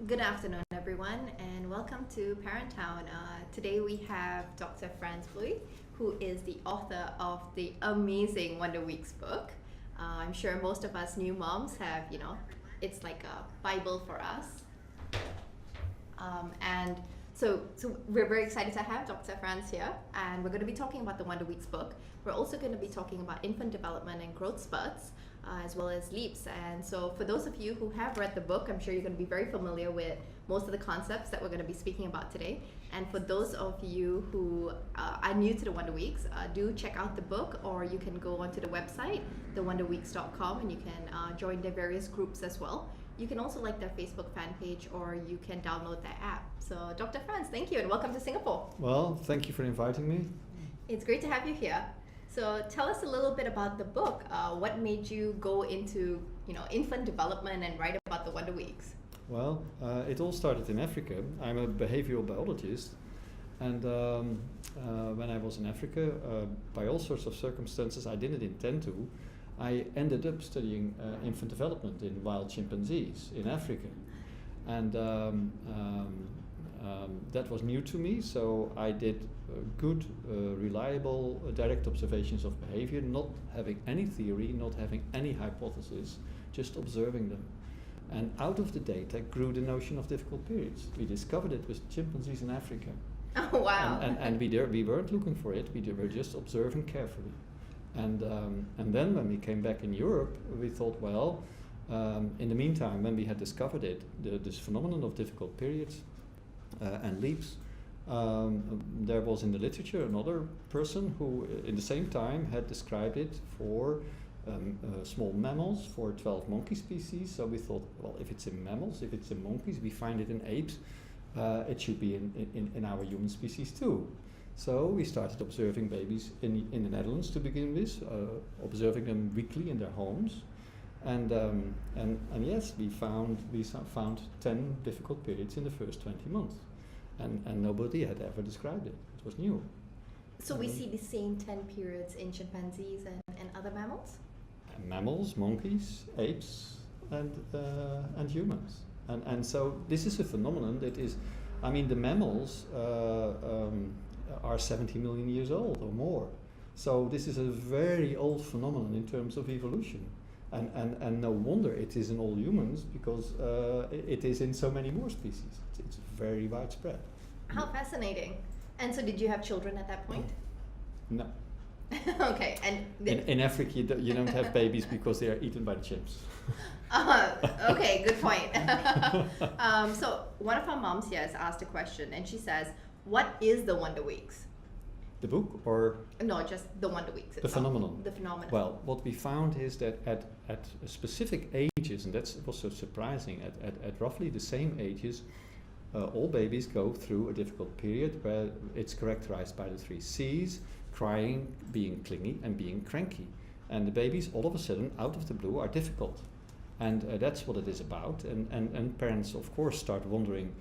Good afternoon, everyone, and welcome to ParentTown. Today we have Dr. Frans Plooij, who is the author of the amazing Wonder Weeks book. I'm sure most of us new moms have, it's like a Bible for us. And so we're very excited to have Dr. Frans here, and we're going to be talking about the Wonder Weeks book. We're also going to be talking about infant development and growth spurts, as well as leaps. And so for those of you who have read the book, I'm sure you're going to be very familiar with most of the concepts that we're going to be speaking about today. And for those of you who are new to the Wonder Weeks, do check out the book, or you can go onto the website, thewonderweeks.com, and you can join their various groups as well. You can also like their Facebook fan page, or you can download their app. So Dr. Frans, thank you and welcome to Singapore. Well, thank you for inviting me. It's great to have you here. So tell us a little bit about the book. What made you go into infant development and write about the Wonder Weeks? Well, it all started in Africa. I'm a behavioral biologist, and when I was in Africa, by all sorts of circumstances I didn't intend to, I ended up studying infant development in wild chimpanzees in Africa. And that was new to me, so I did good, reliable, direct observations of behavior, not having any theory, not having any hypothesis, just observing them. And out of the data grew the notion of difficult periods. We discovered it with chimpanzees in Africa. Oh, wow. And we weren't looking for it, we were just observing carefully. And then when we came back in Europe, we thought, well, in the meantime, when we had discovered it, this phenomenon of difficult periods and leaps, there was in the literature another person who, in the same time, had described it for small mammals, for 12 monkey species. So we thought, well, if it's in mammals, if it's in monkeys, we find it in apes, it should be in our human species too. So we started observing babies in the Netherlands to begin with, observing them weekly in their homes, and yes, we found 10 difficult periods in the first 20 months, and nobody had ever described it. It was new. So we see the same 10 periods in chimpanzees and other mammals? Mammals, monkeys, apes, and humans, and so this is a phenomenon that is, I mean, the mammals are 70 million years old or more. So this is a very old phenomenon in terms of evolution. And no wonder it is in all humans, because it is in so many more species. It's very widespread. How fascinating. And so did you have children at that point? No. Okay. And in Africa you don't have babies because they are eaten by the chimps. Okay, good point. So one of our moms here has asked a question, and she says, what is the Wonder Weeks? The book, or? No, just the Wonder Weeks itself. The phenomenon. The phenomenon. Well, what we found is that at specific ages, and that's also surprising, at roughly the same ages, all babies go through a difficult period where it's characterized by the 3 C's: crying, being clingy, and being cranky. And the babies all of a sudden, out of the blue, are difficult. And that's what it is about. And parents, of course, start wondering,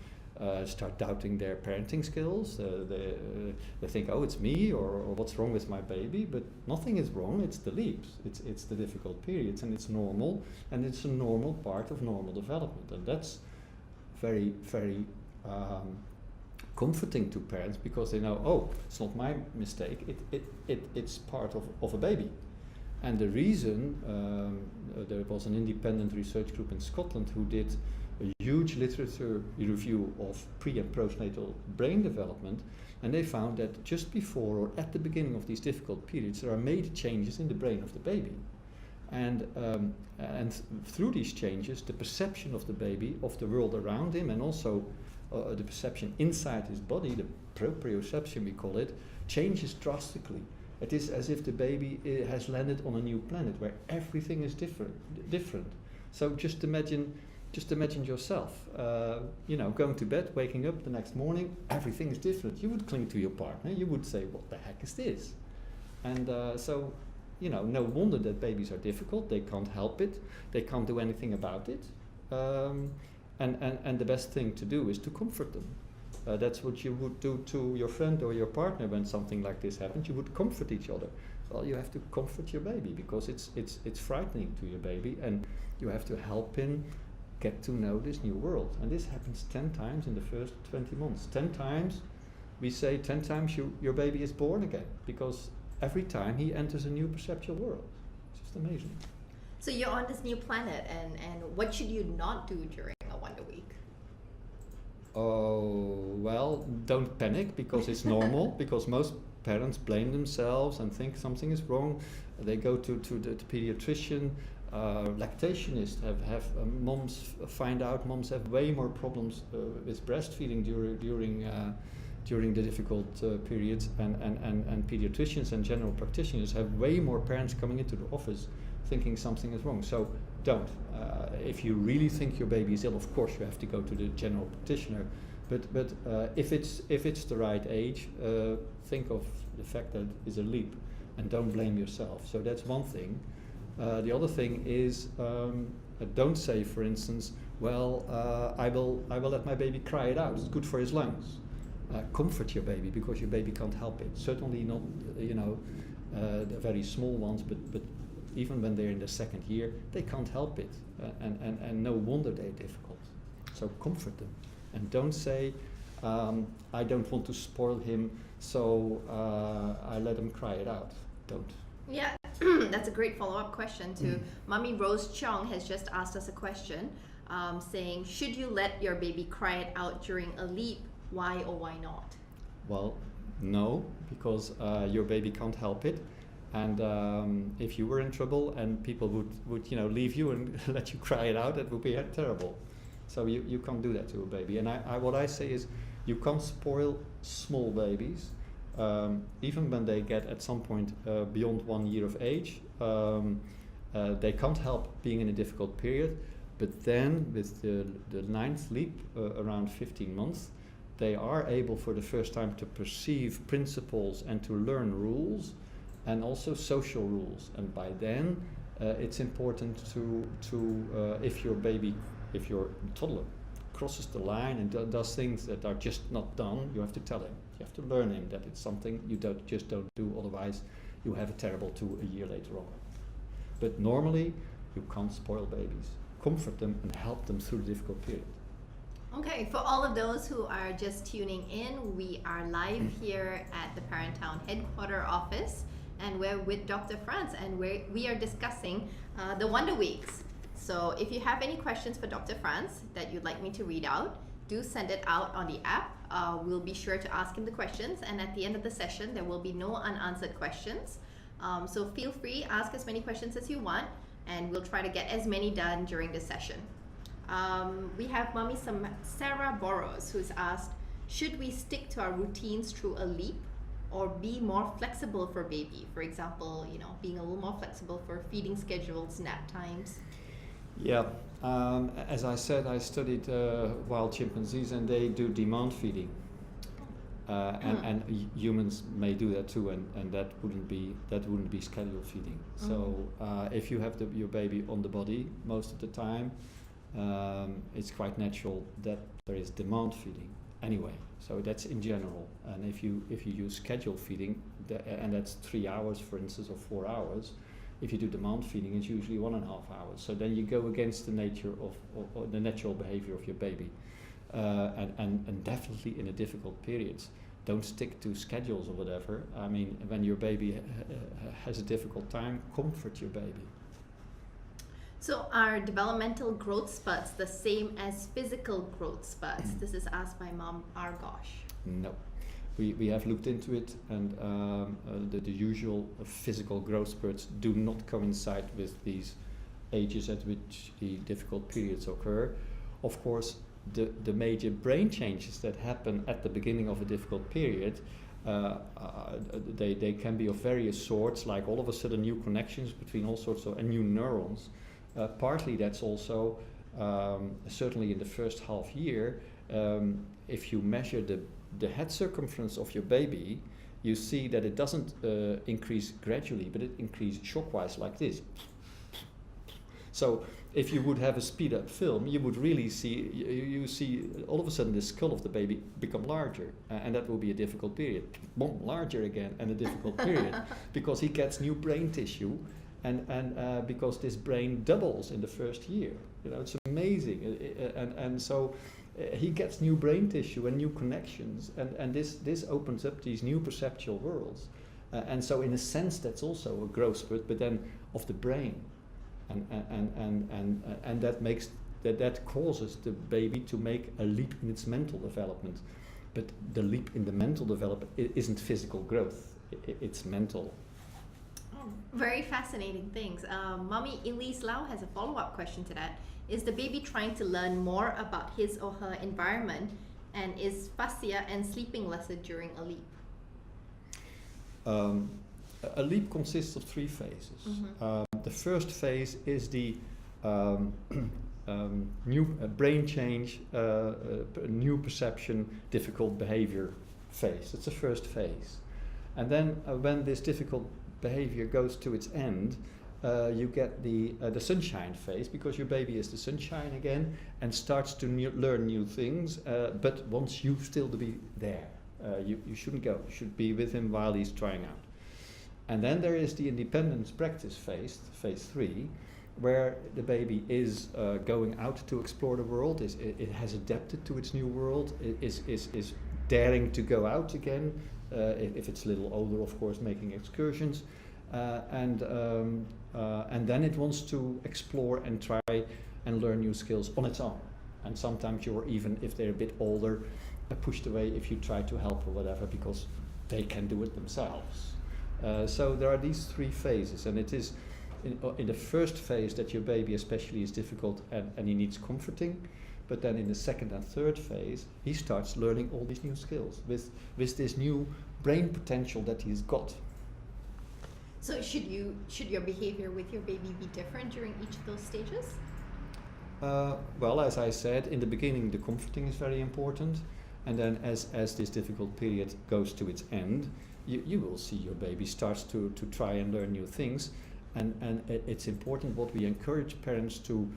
start doubting their parenting skills. They think, oh, it's me, or what's wrong with my baby? But nothing is wrong. It's the leaps. It's the difficult periods, and it's normal, and it's a normal part of normal development. And that's very, very comforting to parents, because they know, oh, it's not my mistake. It's part of a baby. And the reason, there was an independent research group in Scotland who did a huge literature review of pre- and postnatal brain development, and they found that just before or at the beginning of these difficult periods, there are major changes in the brain of the baby. And through these changes, the perception of the baby, of the world around him, and also the perception inside his body, the proprioception we call it, changes drastically. It is as if the baby has landed on a new planet where everything is different. So just imagine yourself, going to bed, waking up the next morning, everything is different. You would cling to your partner. You would say, what the heck is this? And so, no wonder that babies are difficult. They can't help it. They can't do anything about it. And the best thing to do is to comfort them. That's what you would do to your friend or your partner when something like this happens. You would comfort each other. Well, you have to comfort your baby, because it's frightening to your baby, and you have to help him get to know this new world. And this happens 10 times in the first 20 months. 10 times, we say 10 times your baby is born again, because every time he enters a new perceptual world. It's just amazing. So you're on this new planet, and what should you not do during a Wonder Week? Oh, well, don't panic, because it's normal, because most parents blame themselves and think something is wrong. They go to the pediatrician. Lactationists have moms find out moms have way more problems with breastfeeding during the difficult periods, and pediatricians and general practitioners have way more parents coming into the office thinking something is wrong. So don't. If you really think your baby is ill, of course you have to go to the general practitioner. But if it's the right age, think of the fact that it is a leap, and don't blame yourself. So that's one thing. The other thing is, don't say, for instance, well, I will let my baby cry it out. It's good for his lungs. Comfort your baby, because your baby can't help it. Certainly not, the very small ones, but even when they're in the second year, they can't help it, and no wonder they're difficult. So comfort them, and don't say, I don't want to spoil him, so I let him cry it out. Don't. Yeah, that's a great follow-up question too. Mummy Rose Chong has just asked us a question, saying, should you let your baby cry it out during a leap? Why or why not? Well, no, because your baby can't help it. And if you were in trouble and people would leave you and let you cry it out, that would be terrible. So you can't do that to a baby. And what I say is, you can't spoil small babies, even when they get at some point beyond 1 year of age. They can't help being in a difficult period, but then with the 9th leap, around 15 months, they are able for the first time to perceive principles and to learn rules, and also social rules. And by then, it's important to if your toddler crosses the line and does things that are just not done, you have to tell him. You have to learn him that it's something you don't do, otherwise you have a terrible 2 a year later on. But normally, you can't spoil babies. Comfort them and help them through the difficult period. Okay, for all of those who are just tuning in, we are live here at the ParentTown headquarter office, and we're with Dr. Frans, and we are discussing the Wonder Weeks. So if you have any questions for Dr. Frans that you'd like me to read out, do send it out on the app. We'll be sure to ask him the questions, and at the end of the session, there will be no unanswered questions. So feel free, ask as many questions as you want, and we'll try to get as many done during the session. We have Mummy Sarah Boros, who's asked, should we stick to our routines through a leap or be more flexible for baby? For example, being a little more flexible for feeding schedules, nap times. Yeah, as I said, I studied wild chimpanzees, and they do demand feeding. And humans may do that too, and that wouldn't be scheduled feeding. So if you have your baby on the body most of the time, it's quite natural that there is demand feeding anyway. So that's in general. And if you use scheduled feeding, and that's 3 hours, for instance, or 4 hours, if you do demand feeding, it's usually 1.5 hours. So then you go against the nature of the natural behavior of your baby, and definitely in the difficult periods. Don't stick to schedules or whatever. I mean, when your baby has a difficult time, comfort your baby. So are developmental growth spurts the same as physical growth spurts? This is asked by Mom Argosh. No. We have looked into it, and the usual physical growth spurts do not coincide with these ages at which the difficult periods occur. Of course, the major brain changes that happen at the beginning of a difficult period, they can be of various sorts, like all of a sudden new connections between all sorts of and new neurons. Partly that's also, certainly in the first half year, if you measure the head circumference of your baby, you see that it doesn't increase gradually, but it increases shockwise like this. So if you would have a speed up film, you would really see, you see all of a sudden the skull of the baby become larger, and that will be a difficult period. Boom, larger again, and a difficult period, because he gets new brain tissue, and because this brain doubles in the first year. It's amazing, and so he gets new brain tissue and new connections, and this opens up these new perceptual worlds, and so in a sense that's also a growth spurt, but then of the brain, and that causes the baby to make a leap in its mental development, but the leap in the mental development isn't physical growth, it's mental. Very fascinating things. Mommy Elise Lau has a follow-up question to that. Is the baby trying to learn more about his or her environment, and is fussier and sleeping lesser during a leap? A leap consists of 3 phases. The first phase is the new brain change, new perception, difficult behavior phase. It's the first phase. And then when this difficult behavior goes to its end, you get the sunshine phase, because your baby is the sunshine again and starts to learn new things, but wants you still to be there. You shouldn't go, you should be with him while he's trying out. And then there is the independence practice phase, phase 3, where the baby is going out to explore the world, it has adapted to its new world, is daring to go out again, if it's a little older, of course, making excursions, and then it wants to explore and try and learn new skills on its own. And sometimes you're, even if they're a bit older, pushed away if you try to help or whatever, because they can do it themselves. So there are these 3 phases, and it is in the first phase that your baby especially is difficult and he needs comforting. But then in the second and third phase, he starts learning all these new skills with this new brain potential that he's got. So should your behavior with your baby be different during each of those stages? Well, as I said, in the beginning the comforting is very important, and then as this difficult period goes to its end, you will see your baby starts to try and learn new things, and it's important what we encourage parents to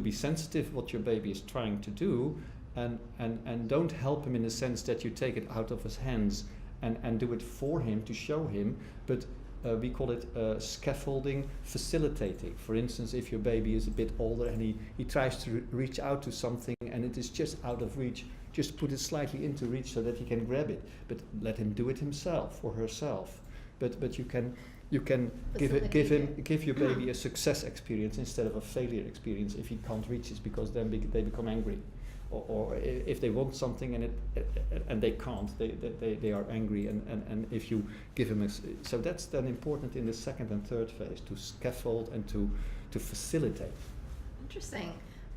be sensitive what your baby is trying to do, and don't help him in the sense that you take it out of his hands and do it for him to show him, but we call it scaffolding, facilitating. For instance, if your baby is a bit older and he tries to reach out to something and it is just out of reach, just put it slightly into reach so that he can grab it, but let him do it himself or herself. But you can give your baby a success experience instead of a failure experience if he can't reach it, because then they become angry, or if they want something and they can't, they are angry, and if you give him so that's then important in the second and third phase, to scaffold and to facilitate. Interesting.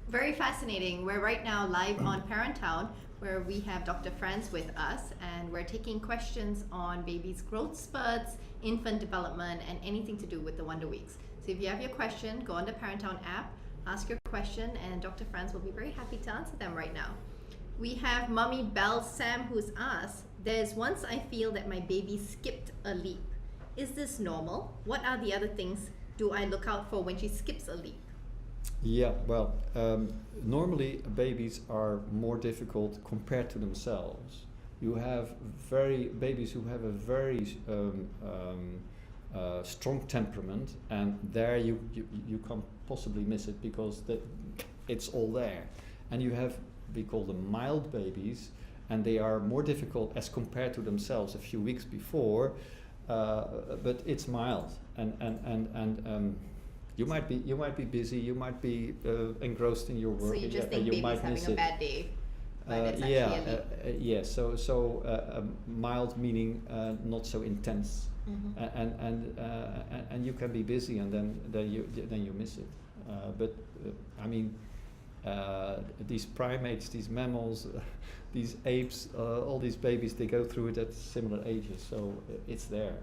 Very fascinating. We're right now live on ParentTown, where we have Dr. Frans with us, and we're taking questions on babies' growth spurts, infant development, and anything to do with the Wonder Weeks. So if you have your question, go on the ParentTown app, ask your question, and Dr. Frans will be very happy to answer them right now. We have Mummy Belle Sam, who's asked, there's once I feel that my baby skipped a leap. Is this normal? What are the other things do I look out for when she skips a leap? Yeah, well, normally babies are more difficult compared to themselves. You have babies who have a very strong temperament, and there you can't possibly miss it, because it's all there. And you have, we call them mild babies, and they are more difficult as compared to themselves a few weeks before, but it's mild, and you might be busy, you might be engrossed in your work, so you just think you baby's might having miss a it. bad day, but it's actually a leap. Yeah. So mild meaning not so intense, and you can be busy, and then you miss it. But I mean, these primates, these mammals, these apes, all these babies, they go through it at similar ages, so it's there.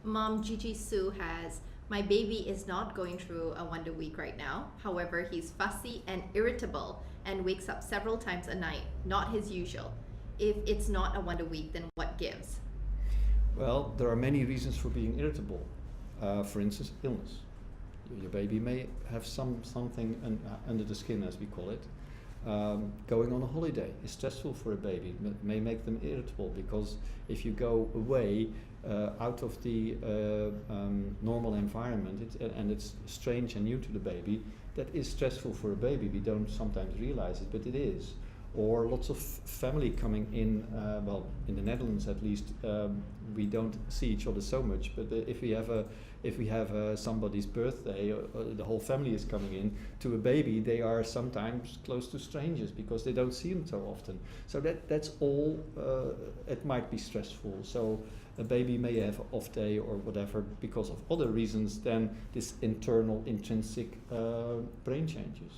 Mom Gigi Sue has, my baby is not going through a Wonder Week right now. However, he's fussy and irritable and wakes up several times a night, not his usual. If it's not a Wonder Week, then what gives? Well, there are many reasons for being irritable. For instance, illness. Your baby may have something under the skin, as we call it. going on a holiday is stressful for a baby. It may make them irritable, because if you go away out of the normal environment, and it's strange and new to the baby, that is stressful for a baby. We don't sometimes realize it, but it is. Or lots of family coming in, well, in the Netherlands at least, we don't see each other so much, but if we have somebody's birthday, the whole family is coming in, to a baby they are sometimes close to strangers because they don't see them so often. So that's all, it might be stressful. So a baby may have an off day or whatever because of other reasons than this internal intrinsic brain changes.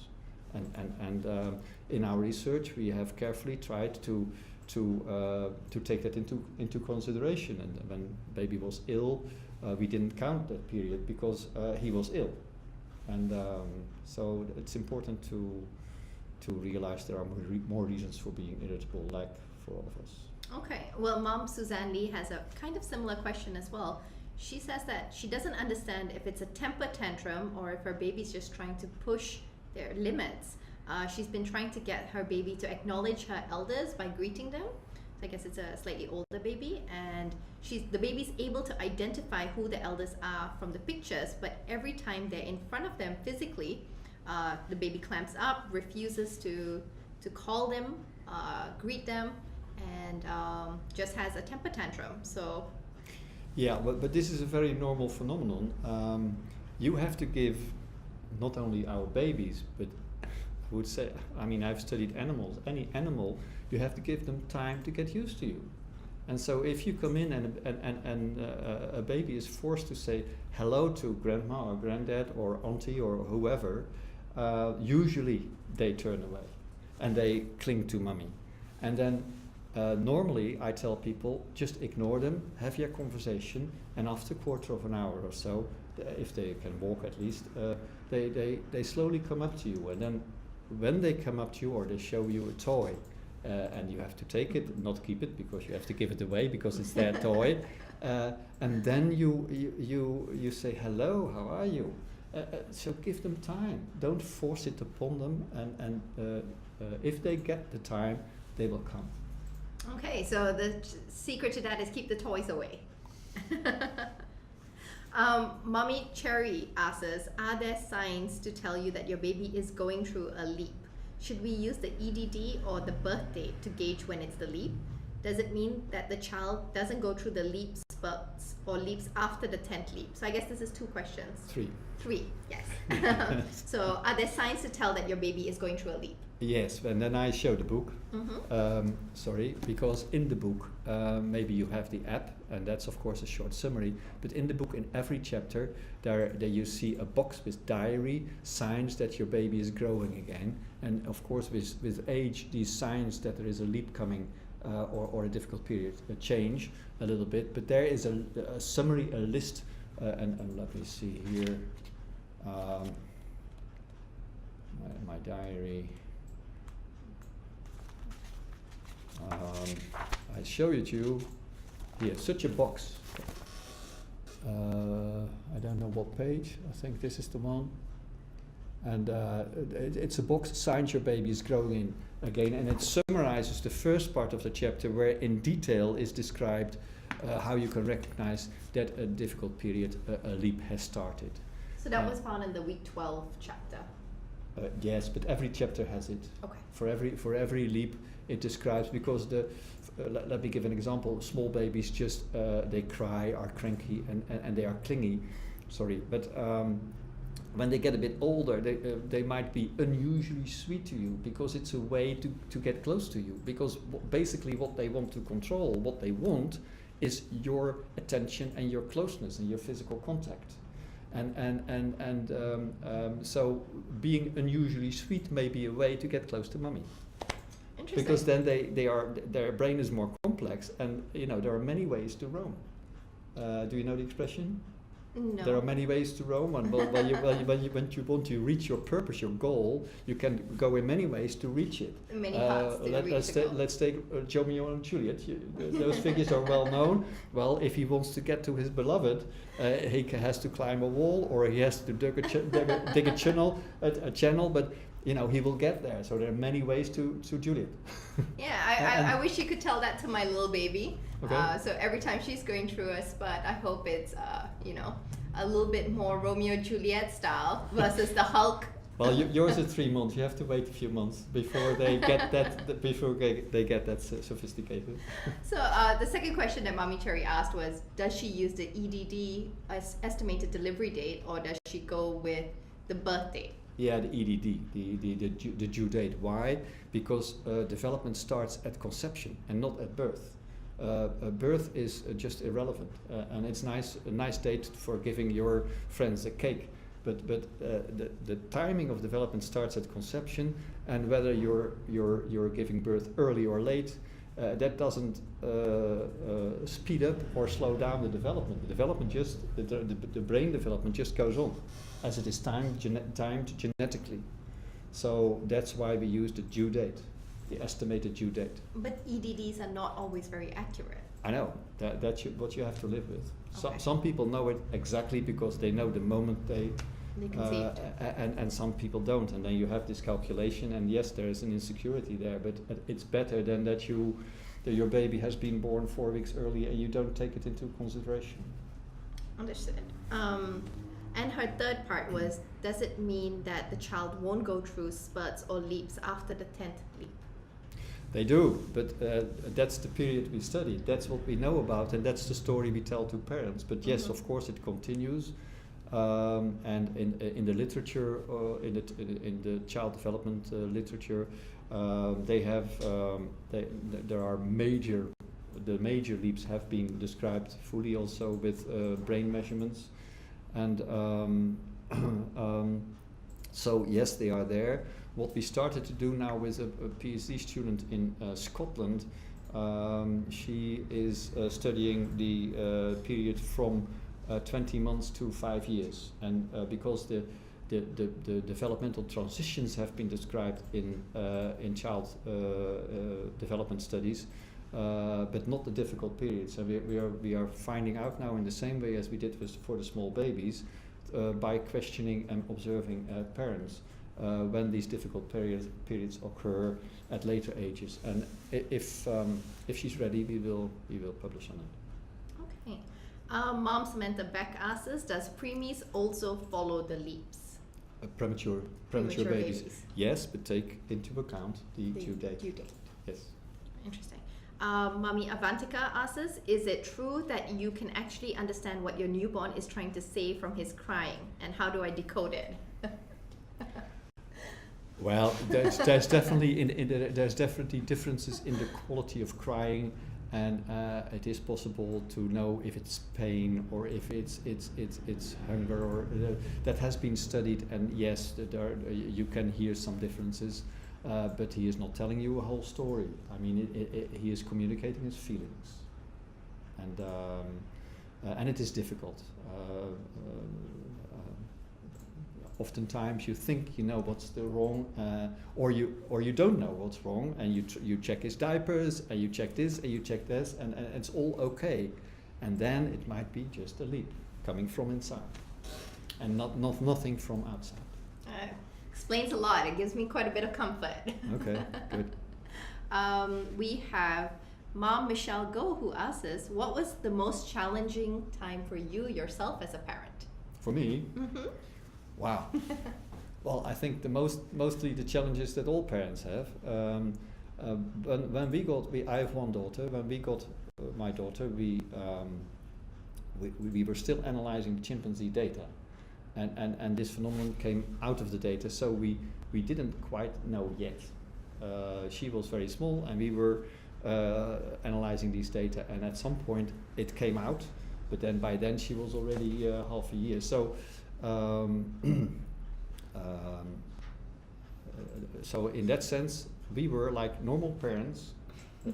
And in our research we have carefully tried to take that into consideration. And when baby was ill, we didn't count that period because he was ill. And so it's important to realize there are more reasons for being irritable, like for all of us. Okay, well, Mom Suzanne Lee has a kind of similar question as well. She says that she doesn't understand if it's a temper tantrum or if her baby's just trying to push their limits. She's been trying to get her baby to acknowledge her elders by greeting them. So I guess it's a slightly older baby, and the baby's able to identify who the elders are from the pictures, but every time they're in front of them physically, the baby clamps up, refuses to call them, greet them, and just has a temper tantrum. So yeah, but this is a very normal phenomenon. You have to give not only our babies, but I would say, I mean, I've studied animals. Any animal, you have to give them time to get used to you. And so if you come in and a baby is forced to say hello to grandma or granddad or auntie or whoever, usually they turn away and they cling to mommy. And then normally I tell people, just ignore them, have your conversation, and after a quarter of an hour or so, if they can walk at least, they slowly come up to you. And then when they come up to you or they show you a toy, and you have to take it, not keep it, because you have to give it away because it's their toy, and then you say, hello, how are you? So give them time, don't force it upon them, and if they get the time, they will come. okay, so the secret to that is keep the toys away. Mommy Cherry asks, are there signs to tell you that your baby is going through a leap? Should we use the EDD or the birth date to gauge when it's the leap? Does it mean that the child doesn't go through the leap spurts or leaps after the 10th leap? So I guess this is two questions. Three, yes. So are there signs to tell that your baby is going through a leap? Yes, and then I show the book. Mm-hmm. Sorry, because in the book, maybe you have the app, and that's of course a short summary, but in the book, in every chapter, there you see a box with diary, signs that your baby is growing again, and of course with age, these signs that there is a leap coming, or a difficult period, change a little bit, but there is a summary, a list, and let me see here, my diary. I show it you here, such a box. I don't know what page, I think this is the one. And it's a box, signs your baby is growing in again, and it summarizes the first part of the chapter where in detail is described how you can recognize that a difficult period, a leap has started. So that was found in the week 12 chapter? Yes, but every chapter has it. Okay. For every leap it describes, because let me give an example. Small babies just they cry, are cranky, and they are clingy. Sorry, but when they get a bit older, they might be unusually sweet to you because it's a way to get close to you. Because basically what they want to control, what they want, is your attention and your closeness and your physical contact. So being unusually sweet may be a way to get close to mommy. Because then their brain is more complex, and there are many ways to roam. Do you know the expression? No. There are many ways to roam, and when you want to reach your purpose, your goal, you can go in many ways to reach it. Many paths to reach the goal. Let's take Romeo and Juliet. Those figures are well known. Well, if he wants to get to his beloved, he has to climb a wall, or he has to dig a channel. But he will get there. So there are many ways to Juliet. Yeah, I wish you could tell that to my little baby. Okay. So every time she's going through a spurt, I hope it's a little bit more Romeo and Juliet style versus the Hulk. Well, yours is 3 months. You have to wait a few months before they get that. Before they get that sophisticated. So the second question that Mommy Cherry asked was, does she use the EDD as estimated delivery date, or does she go with the birth date? Yeah, the EDD, the due date. Why? Because development starts at conception and not at birth. Birth is just irrelevant, and it's a nice date for giving your friends a cake. But the timing of development starts at conception, and whether you're giving birth early or late, that doesn't speed up or slow down the development. The development the brain development just goes on, as it is timed genetically. So that's why we use the due date, the estimated due date. But EDDs are not always very accurate. I know that's what you have to live with. Okay. Some people know it exactly because they know the moment they conceived. And some people don't, and then you have this calculation, and yes, there is an insecurity there, but it's better than that your baby has been born 4 weeks early and you don't take it into consideration. Understood. And her third part was, does it mean that the child won't go through spurts or leaps after the 10th leap? They do, but that's the period we studied. That's what we know about, and that's the story we tell to parents. But yes, of course, it continues. And in the literature, in the child development literature, the major leaps have been described fully, also with brain measurements, and so yes, they are there. What we started to do now with a PhD student in Scotland, she is studying the period from 20 months to 5 years, and because the developmental transitions have been described in child development studies, but not the difficult periods. And we are finding out now, in the same way as we did for the small babies, by questioning and observing parents, when these difficult periods occur at later ages. And if she's ready, we will publish on it. Okay. Mom Samantha Beck asks, does preemies also follow the leaps? Premature babies. Yes, but take into account the due date. Yes. Interesting. Mommy Avantika asks, is it true that you can actually understand what your newborn is trying to say from his crying, and how do I decode it? Well, there's definitely there's definitely differences in the quality of crying, and it is possible to know if it's pain or if it's hunger, or that has been studied. And yes, you can hear some differences, but he is not telling you a whole story. I mean, he is communicating his feelings, and it is difficult. Oftentimes you think you know what's the wrong, or you don't know what's wrong, and you check his diapers, and you check this, and you check this, and it's all okay, and then it might be just a leap coming from inside, and nothing from outside. Explains a lot. It gives me quite a bit of comfort. Okay, good. We have Mom Michelle Go, who asks us, what was the most challenging time for you yourself as a parent? For me? Mm-hmm. Wow. Well, I think mostly the challenges that all parents have. I have one daughter. When we got my daughter, we were still analyzing the chimpanzee data, and this phenomenon came out of the data. So we didn't quite know yet. She was very small, and we were analyzing these data, and at some point it came out, but then by then she was already half a year. So. So in that sense, we were like normal parents,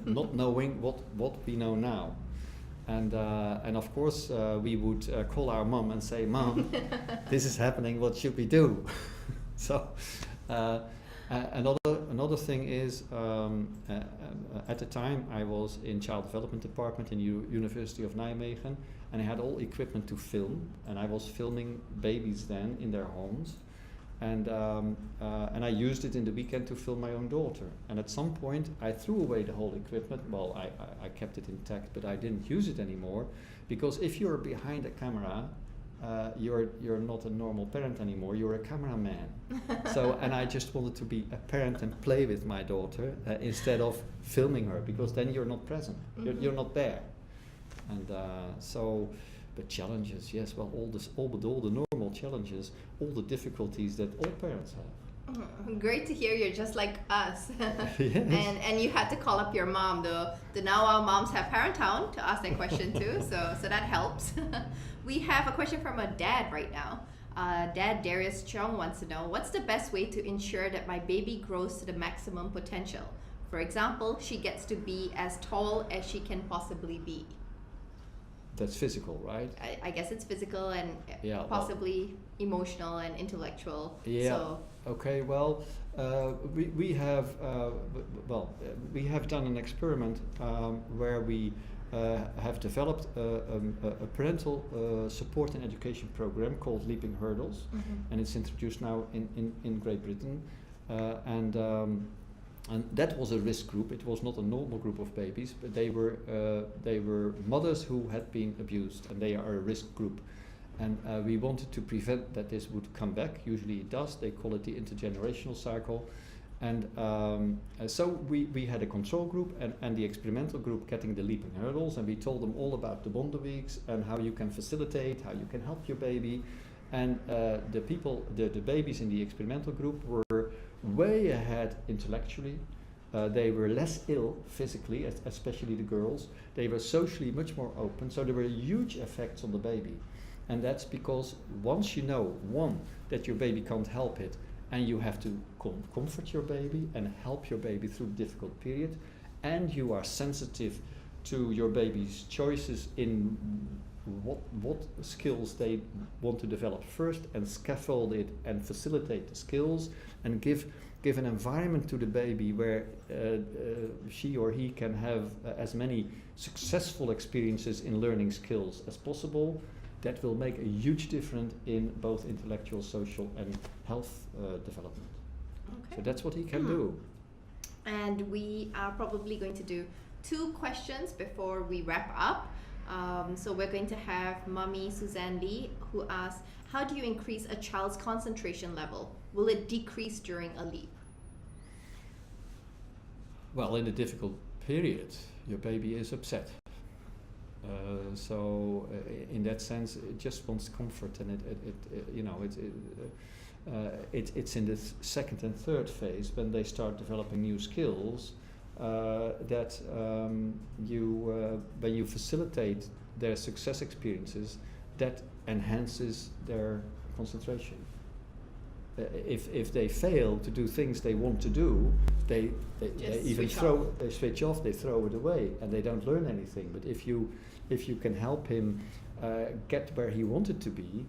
not knowing what we know now, and of course we would call our mom and say, "Mom, this is happening. What should we do?" So another thing is, at the time I was in child development department in University of Nijmegen. And I had all equipment to film, and I was filming babies then in their homes, And I used it in the weekend to film my own daughter. And at some point, I threw away the whole equipment. Well, I kept it intact, but I didn't use it anymore, because if you're behind a camera, you're not a normal parent anymore. You're a cameraman. And I just wanted to be a parent and play with my daughter instead of filming her, because then you're not present. Mm-hmm. You're not there. And but challenges, yes. Well, all the normal challenges, all the difficulties that all parents have. Great to hear. You're just like us. Yes. And you had to call up your mom, though. Now our moms have ParentTown to ask that question too, so that helps. We have a question from a dad right now. Dad Darius Chung wants to know, what's the best way to ensure that my baby grows to the maximum potential? For example, she gets to be as tall as she can possibly be. That's physical, right? I guess it's physical and possibly emotional and intellectual. Yeah. So. Okay. Well, we have done an experiment where we have developed a parental support and education program called Leaping Hurdles, Mm-hmm. and it's introduced now in Great Britain, and that was a risk group. It was not a normal group of babies, but they were mothers who had been abused, and they are a risk group. And we wanted to prevent that this would come back. Usually it does. They call it the intergenerational cycle. And so we had a control group and the experimental group getting the leaping hurdles, and we told them all about the Wonder Weeks and how you can facilitate, how you can help your baby. And the babies in the experimental group were way ahead intellectually. They were less ill physically, especially the girls. They were socially much more open, so there were huge effects on the baby. And that's because once you know, one, that your baby can't help it, and you have to comfort your baby and help your baby through a difficult period, and you are sensitive to your baby's choices in what skills they want to develop first, and scaffold it and facilitate the skills, and give an environment to the baby where she or he can have as many successful experiences in learning skills as possible. That will make a huge difference in both intellectual, social, and health development. Okay. So that's what he can do. And we are probably going to do 2 questions before we wrap up. So we're going to have Mummy Suzanne Lee, who asks, how do you increase a child's concentration level? Will it decrease during a leap? Well, in a difficult period, your baby is upset. So in that sense, it just wants comfort, and it's in the second and third phase when they start developing new skills that when you facilitate their success experiences, that enhances their concentration. If they fail to do things they want to do, they even they switch off, they throw it away, and they don't learn anything. But if you can help him get where he wanted to be,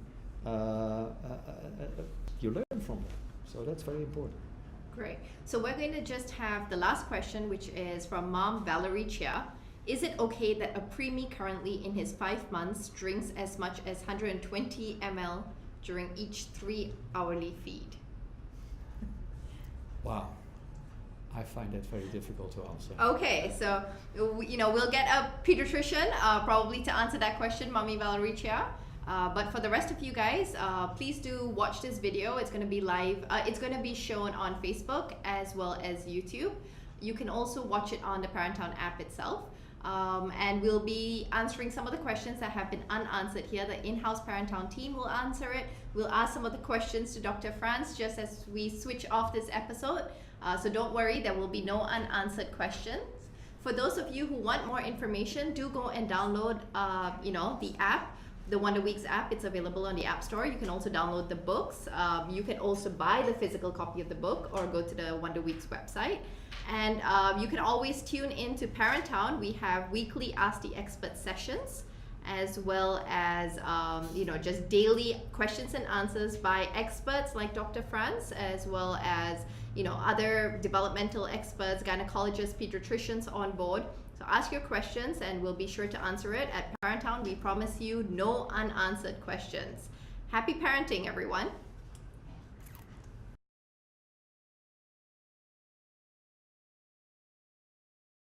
you learn from it. So that's very important. Great. So we're going to just have the last question, which is from Mom Valerie Chia. Is it okay that a preemie currently in his 5 months drinks as much as 120 ml during each 3-hourly feed? Wow. I find that very difficult to answer. Okay, so we'll get a pediatrician probably to answer that question, Mommy Valerie Chia. But for the rest of you guys, please do watch this video. It's going to be live. It's going to be shown on Facebook as well as YouTube. You can also watch it on the ParentTown app itself. And we'll be answering some of the questions that have been unanswered here. The in-house ParentTown team will answer it. We'll ask some of the questions to Dr. Frans just as we switch off this episode. So don't worry, there will be no unanswered questions. For those of you who want more information, do go and download the app. The Wonder Weeks app, it's available on the App Store. You can also download the books. You can also buy the physical copy of the book or go to the Wonder Weeks website. And you can always tune in to ParentTown. We have weekly Ask the Expert sessions, as well as just daily questions and answers by experts like Dr. Frans, as well as other developmental experts, gynecologists, pediatricians on board. So ask your questions and we'll be sure to answer it. At ParentTown, we promise you no unanswered questions. Happy parenting, everyone.